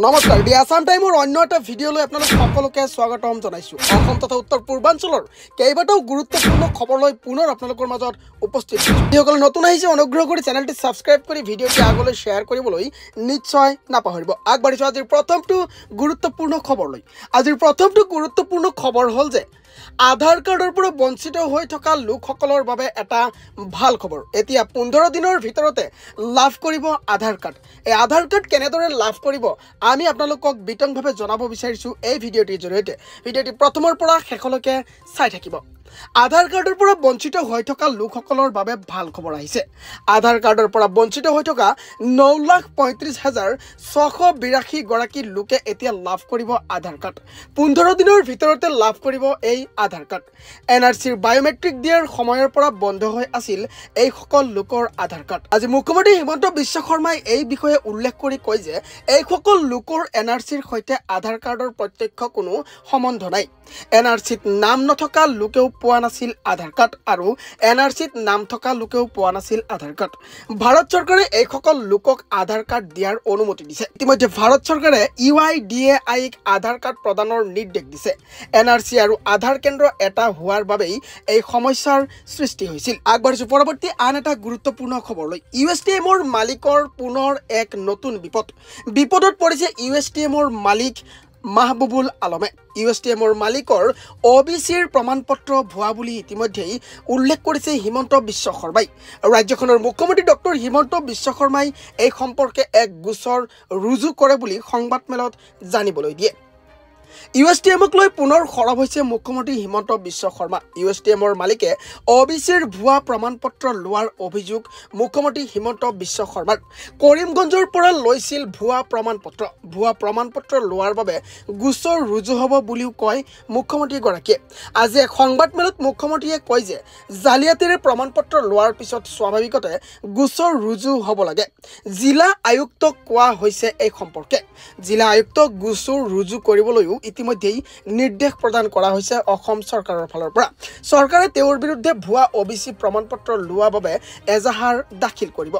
নমস্কাৰ দি আসাম টাইমৰ অন্য এটা ভিডিঅ'লৈ আপোনালোক সকলোকে স্বাগতম জনাইছো। অসম তথা উত্তৰ পূৰ্বাঞ্চলৰ কেইবাটাও গুৰুত্বপূৰ্ণ খবৰলৈ পুনৰ আপোনালোকৰ মাজত উপস্থিত হৈছো। যিসকল নতুন আহিছে অনুগ্ৰহ কৰি চেনেলটি সাবস্ক্ৰাইব কৰি ভিডিঅ'টি আগলৈ শ্বেয়াৰ কৰিবলৈ নিশ্চয় নাপাহৰিব। আগবাঢ়িছো আজিৰ প্ৰথমটো গুৰুত্বপূৰ্ণ খবৰলৈ। আজিৰ প্ৰথমটো গুৰুত্বপূৰ্ণ খবৰ হ'ল যে আধাৰ কাৰ্ডৰ পৰা বঞ্চিত হৈ থকা লোকসকলৰ বাবে এটা ভাল খবৰ। এতিয়া 15 দিনৰ ভিতৰতে লাভ কৰিব আধাৰ কাৰ্ড। এই আধাৰ কাৰ্ড কেনেদৰে লাভ কৰিব আমি আপোনালোকক বিতংভাৱে জনাব বিচাৰিছো এই ভিডিঅ'টিৰ জৰিয়তে। ভিডিঅ'টি প্ৰথমৰ পৰা শেষলৈকে চাই থাকিব। আধাৰ কাৰ্ডৰ পৰা বঞ্চিত হৈ থকা লোকসকলৰ বাবে ভাল খবৰ আহিছে। আধাৰ কাৰ্ডৰ পৰা বঞ্চিত হৈ থকা 9,35,682 গৰাকী লোকে এতিয়া লাভ কৰিব আধাৰ কাৰ্ড। 15 দিনৰ ভিতৰতে লাভ কৰিব এই আধাৰ কাৰ্ড। NRCৰ বায়োমেট্ৰিক দিয়াৰ সময়ৰ পৰা বন্ধ হৈ আছিল এই সকল লোকৰ আধাৰ কাৰ্ড। আজি মুখ্যমন্ত্ৰী হিমন্ত বিশ্ব শৰ্মাই এই বিষয়ে উল্লেখ কৰি কয় যে এই সকল লোকৰ NRCৰ সৈতে আধাৰ কাৰ্ডৰ প্ৰত্যক্ষ কোনো সম্বন্ধ নাই। NRCত নাম নথকা লোকেও পোৱা নাছিল আধাৰ কাৰ্ড আৰু NRCত নাম থকা লোকেও পোৱা নাছিল আধাৰ কাৰ্ড। ভাৰত চৰকাৰে এই সকল লোকক আধাৰ কাৰ্ড দিয়াৰ অনুমতি দিছে। ইতিমধ্যে ভাৰত চৰকাৰে UIDAIক আধাৰ কাৰ্ড প্ৰদানৰ নিৰ্দেশ দিছে। NRC আৰু আধাৰ কেন্দ্ৰ এটা হোৱাৰ বাবেই এই সমস্যাৰ সৃষ্টি হৈছিল। আগবাঢ়িছো পৰৱৰ্তী আন এটা গুৰুত্বপূৰ্ণ খবৰলৈ। USTMৰ মালিকৰ পুনৰ এক নতুন বিপদত পৰিছে USTMৰ মালিক মাহবুবুল আলমে। USTMৰ মালিকৰ OBCৰ প্ৰমাণপত্ৰ ভুৱা বুলি ইতিমধ্যেই উল্লেখ কৰিছে হিমন্ত বিশ্ব শৰ্মাই। ৰাজ্যখনৰ মুখ্যমন্ত্ৰী ডক্টৰ হিমন্ত বিশ্ব শৰ্মাই এই সম্পৰ্কে এক গোচৰ ৰুজু কৰে বুলি সংবাদমেলত জানিবলৈ দিয়ে। USTMক লৈ পুনৰ সৰব হৈছে মুখ্যমন্ত্ৰী হিমন্ত বিশ্ব শৰ্মা। USTMৰ মালিকে OBCৰ ভুৱা প্ৰমাণপত্ৰ লোৱাৰ অভিযোগ মুখ্যমন্ত্ৰী হিমন্ত বিশ্ব শৰ্মাৰ। কৰিমগঞ্জৰ পৰা লৈছিল ভুৱা প্ৰমাণপত্ৰ লোৱাৰ বাবে গোচৰ ৰুজু হ'ব বুলিও কয় মুখ্যমন্ত্ৰীগৰাকীয়ে। আজি এক সংবাদমেলত মুখ্যমন্ত্ৰীয়ে কয় যে জালিয়াতিৰে প্ৰমাণপত্ৰ লোৱাৰ পিছত স্বাভাৱিকতে গোচৰ ৰুজু হ'ব লাগে। জিলা আয়ুক্তক কোৱা হৈছে এই সম্পৰ্কে। জিলা আয়ুক্তক গোচৰ ৰুজু কৰিবলৈও ইতিমধ্যেই নিৰ্দেশ প্ৰদান কৰা হৈছে অসম চৰকাৰৰ ফালৰ পৰা। চৰকাৰে তেওঁৰ বিৰুদ্ধে ভুৱা OBC প্ৰমাণপত্ৰ লোৱাৰ বাবে এজাহাৰ দাখিল কৰিব।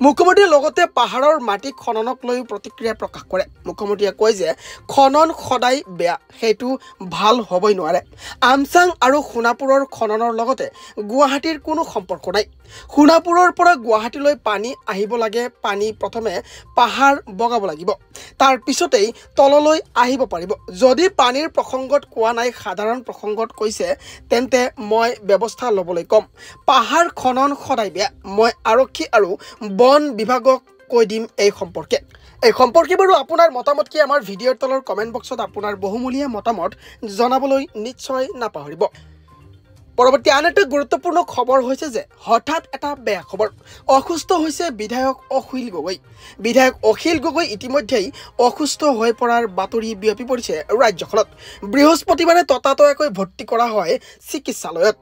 মুখ্যমন্ত্ৰীয়ে লগতে পাহাৰৰ মাটি খননক লৈও প্ৰতিক্ৰিয়া প্ৰকাশ কৰে। মুখ্যমন্ত্ৰীয়ে কয় যে খনন সদায় বেয়া, সেইটো ভাল হ'বই নোৱাৰে। আমচাং আৰু সোণাপুৰৰ খননৰ লগতে গুৱাহাটীৰ কোনো সম্পৰ্ক নাই। সোণাপুৰৰ পৰা গুৱাহাটীলৈ পানী আহিব লাগে, পানী প্ৰথমে পাহাৰ বগাব লাগিব, তাৰ পিছতেই তললৈ আহিব পাৰিব। যদি পানীৰ প্ৰসংগত কোৱা নাই, সাধাৰণ প্ৰসংগত কৈছে, তেন্তে মই ব্যৱস্থা ল'বলৈ ক'ম। পাহাৰ খনন সদায় বেয়া। মই আৰক্ষী আৰু বন বিভাগক কৈ দিম এই সম্পৰ্কে বাৰু আপোনাৰ মতামত কি আমাৰ ভিডিঅ'ৰ তলৰ কমেণ্ট বক্সত আপোনাৰ বহুমূলীয়া মতামত জনাবলৈ নিশ্চয় নাপাহৰিব। পৰৱৰ্তী আন এটা গুৰুত্বপূৰ্ণ খবৰ হৈছে যে হঠাৎ এটা বেয়া খবৰ। অসুস্থ হৈছে বিধায়ক অখিল গগৈ। বিধায়ক অখিল গগৈ ইতিমধ্যেই অসুস্থ হৈ পৰাৰ বাতৰি বিয়পি পৰিছে ৰাজ্যখনত। বৃহস্পতিবাৰে ততাতৈয়াকৈ ভৰ্তি কৰা হয় চিকিৎসালয়ত।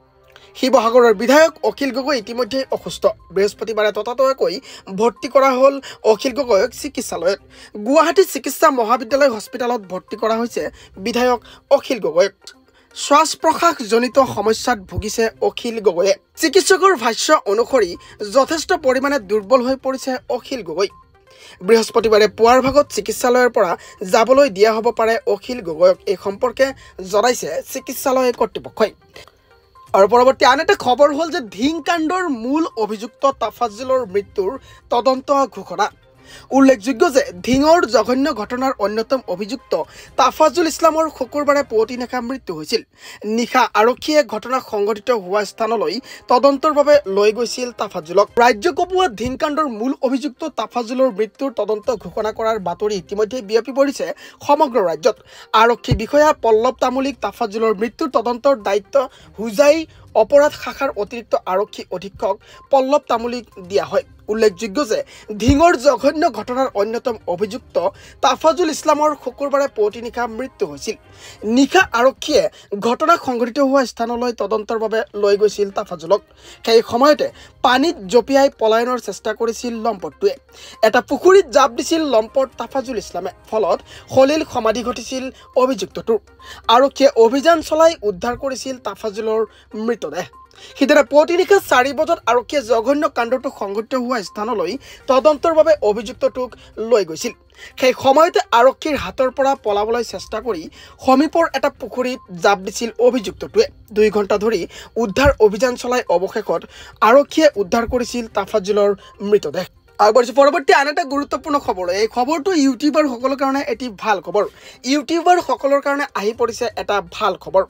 শিৱসাগৰৰ বিধায়ক অখিল গগৈ ইতিমধ্যেই অসুস্থ। বৃহস্পতিবাৰে ততাতৈয়াকৈ ভৰ্তি কৰা হ'ল অখিল গগৈক চিকিৎসালয়ত। গুৱাহাটী চিকিৎসা মহাবিদ্যালয় হস্পিটেলত ভৰ্তি কৰা হৈছে বিধায়ক অখিল গগৈক। শ্বাস প্ৰশ্বাসজনিত সমস্যাত ভুগিছে অখিল গগৈয়ে। চিকিৎসকৰ ভাষ্য অনুসৰি যথেষ্ট পৰিমাণে দুৰ্বল হৈ পৰিছে অখিল গগৈ। বৃহস্পতিবাৰে পুৱাৰ ভাগত চিকিৎসালয়ৰ পৰা যাবলৈ দিয়া হ'ব পাৰে অখিল গগৈক। এই সম্পৰ্কে জনাইছে চিকিৎসালয় কৰ্তৃপক্ষই। আৰু পৰৱৰ্তী আন এটা খবৰ হ'ল যে ধিংকাণ্ডৰ মূল অভিযুক্ত তাফাজুলৰ মৃত্যুৰ তদন্ত ঘোষণা। উল্লেখযোগ্য যে ধিঙৰ জঘন্য ঘটনাৰ অন্যতম অভিযুক্ত তাফাজুল ইছলামৰ শুকুৰবাৰে পুৱতি নিশা মৃত্যু হৈছিল। নিশা আৰক্ষীয়ে ঘটনা সংঘটিত হোৱা স্থানলৈ তদন্তৰ বাবে লৈ গৈছিল তাফাজুলক। ৰাজ্য কঁপোৱা ধিংকাণ্ডৰ মূল অভিযুক্ত তাফাজুলৰ মৃত্যুৰ তদন্ত ঘোষণা কৰাৰ বাতৰি ইতিমধ্যে বিয়পি পৰিছে সমগ্ৰ ৰাজ্যত। আৰক্ষী বিষয়া পল্লৱ তামুলীক তাফাজুলৰ মৃত্যুৰ তদন্তৰ দায়িত্ব হোজাই অপৰাধ শাখাৰ অতিৰিক্ত আৰক্ষী অধীক্ষক পল্লৱ তামুলীক দিয়া হয়। উল্লেখযোগ্য যে ধিঙৰ জঘন্য ঘটনাৰ অন্যতম অভিযুক্ত তাফাজুল ইছলামৰ শুকুৰবাৰে পুৱতি নিশা মৃত্যু হৈছিল। নিশা আৰক্ষীয়ে ঘটনা সংঘটিত হোৱা স্থানলৈ তদন্তৰ বাবে লৈ গৈছিল তাফাজুলক। সেই সময়তে পানীত জঁপিয়াই পলায়নৰ চেষ্টা কৰিছিল লম্পটটোৱে। এটা পুখুৰীত জাপ দিছিল লম্পট তাফাজুল ইছলামে। ফলত সলিল সমাধি ঘটিছিল অভিযুক্তটোৰ। আৰক্ষীয়ে অভিযান চলাই উদ্ধাৰ কৰিছিল তাফাজুলৰ মৃত্যু। মৃতদেহ সিদিনা পুৱতি নিশা 4 বজাত আৰক্ষীয়ে জঘন্য কাণ্ডটো সংঘটিত হোৱা স্থানলৈ তদন্তৰ বাবে অভিযুক্তটোক লৈ গৈছিল সেই সময়তে আৰক্ষীৰ হাতৰ পৰা পলাবলৈ চেষ্টা কৰি সমীপৰ এটা পুখুৰীত জাপ দিছিল অভিযুক্তটোৱে 2 ঘণ্টা ধৰি উদ্ধাৰ অভিযান চলাই অৱশেষত আৰক্ষীয়ে উদ্ধাৰ কৰিছিল তাফাজুলৰ মৃতদেহ আগবঢ়াইছো পৰৱৰ্তী আন এটা গুৰুত্বপূৰ্ণ খবৰ এই খবৰটো ইউটিউবাৰ সকলৰ কাৰণে এটি ভাল খবৰ ইউটিউবাৰ সকলৰ কাৰণে আহি পৰিছে এটা ভাল খবৰ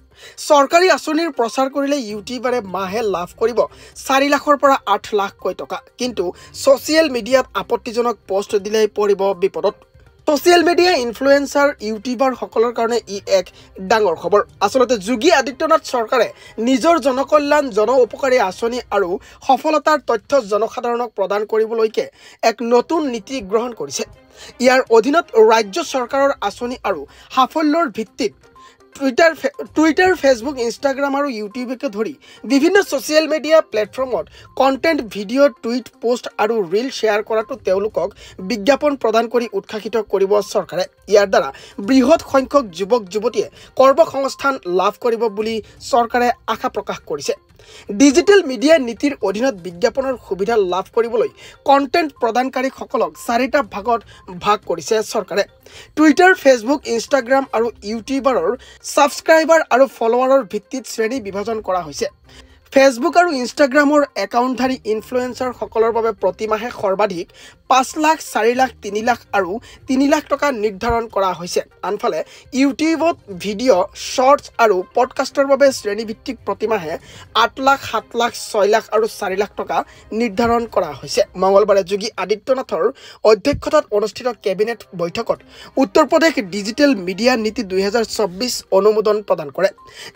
চৰকাৰী আঁচনিৰ প্ৰচাৰ কৰিলে ইউটিউবাৰে মাহে লাভ কৰিব 4 লাখৰ পৰা 8 লাখকৈ টকা কিন্তু ছ'চিয়েল মিডিয়াত আপত্তিজনক পোষ্ট দিলে পৰিব বিপদত ছ'চিয়েল মিডিয়া ইনফ্লুৱেঞ্চাৰ ইউটিউবাৰ সকলৰ কাৰণে ই এক ডাঙৰ খবৰ আসলতে যোগী আদিত্যনাথ চৰকাৰে নিজৰ জনকল্যাণ জন উপকাৰী আঁচনি আৰু সফলতাৰ তথ্য জনসাধাৰণক প্ৰদান কৰিবলৈকে এক নতুন নীতি গ্ৰহণ কৰিছে ইয়াৰ অধীনত ৰাজ্য চৰকাৰৰ আঁচনি আৰু সাফল্যৰ ভিত্তিত টুইটাৰ ফেচবুক ইনষ্টাগ্ৰাম আৰু ইউটিউবকে ধৰি বিভিন্ন ছ'চিয়েল মিডিয়া প্লেটফৰ্মত কণ্টেণ্ট ভিডিঅ' টুইট পোষ্ট আৰু ৰীল শ্বেয়াৰ কৰাটো তেওঁলোকক বিজ্ঞাপন প্ৰদান কৰি উৎসাহিত কৰিব চৰকাৰে ইয়াৰ দ্বাৰা বৃহৎ সংখ্যক যুৱক যুৱতীয়ে কৰ্মসংস্থান লাভ কৰিব বুলি চৰকাৰে আশা প্ৰকাশ কৰিছে ডিজিটেল মিডিয়া নীতিৰ অধীনত বিজ্ঞাপনৰ সুবিধা লাভ কৰিবলৈ কণ্টেণ্ট প্ৰদানকাৰীসকলক 4টা ভাগত ভাগ কৰিছে চৰকাৰে টুইটাৰ ফেচবুক ইনষ্টাগ্ৰাম আৰু ইউটিউবাৰৰ ছাবস্ক্ৰাইবাৰ আৰু ফলোৱাৰৰ ভিত্তিত শ্ৰেণী বিভাজন কৰা হৈছে ফেচবুক আৰু ইনষ্টাগ্ৰামৰ একাউণ্টধাৰী ইনফ্লুৱেঞ্চাৰ সকলৰ বাবে প্ৰতিমাহে সৰ্বাধিক 5 লাখ 4 লাখ 3 লাখ আৰু 3 লাখ টকা নিৰ্ধাৰণ কৰা হৈছে আনফালে ইউটিউবত ভিডিঅ' শৰ্টছ আৰু পডকাষ্টৰ বাবে শ্ৰেণীভিত্তিক প্ৰতিমাহে 8 লাখ 7 লাখ 6 লাখ আৰু 4 লাখ টকা নিৰ্ধাৰণ কৰা হৈছে মঙলবাৰে যোগী আদিত্যনাথৰ অধ্যক্ষতাত অনুষ্ঠিত কেবিনেট বৈঠকত উত্তৰ প্ৰদেশ ডিজিটেল মিডিয়া নীতি 2024 অনুমোদন প্ৰদান কৰে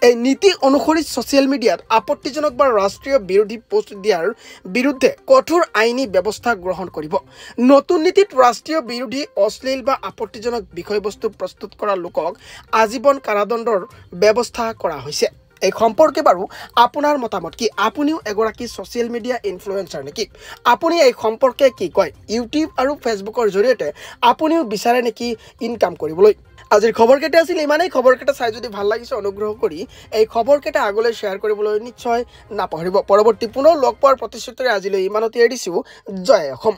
এই নীতি অনুসৰি ছ'চিয়েল মিডিয়াত আপত্তিজনক বা ৰাষ্ট্ৰীয় বিৰোধী পোষ্ট দিয়াৰ বিৰুদ্ধে কঠোৰ আইনী ব্যৱস্থা গ্ৰহণ কৰিব নতুন নীতিত ৰাষ্ট্ৰীয় বিৰোধী অশ্লীল বা আপত্তিজনক বিষয়বস্তু প্ৰস্তুত কৰা লোকক আজীৱন কাৰাদণ্ডৰ ব্যৱস্থা কৰা হৈছে এই সম্পৰ্কে বাৰু আপোনাৰ মতামত কি আপুনিও এগৰাকী ছ'চিয়েল মিডিয়া ইনফ্লুৱেঞ্চাৰ নেকি আপুনি এই সম্পৰ্কে কি কয় ইউটিউব আৰু ফেচবুকৰ জৰিয়তে আপুনিও বিচাৰে নেকি ইনকাম কৰিবলৈ আজিৰ খবৰকেইটা আছিল ইমানেই খবৰকেইটা চাই যদি ভাল লাগিছে অনুগ্ৰহ কৰি এই খবৰকেইটা আগলৈ শ্বেয়াৰ কৰিবলৈ নিশ্চয় নাপাহৰিব পৰৱৰ্তী পুনৰ লগ পোৱাৰ প্ৰতিশ্ৰুতিৰে আজিলৈ ইমানতে এৰিছোঁ জয় অসম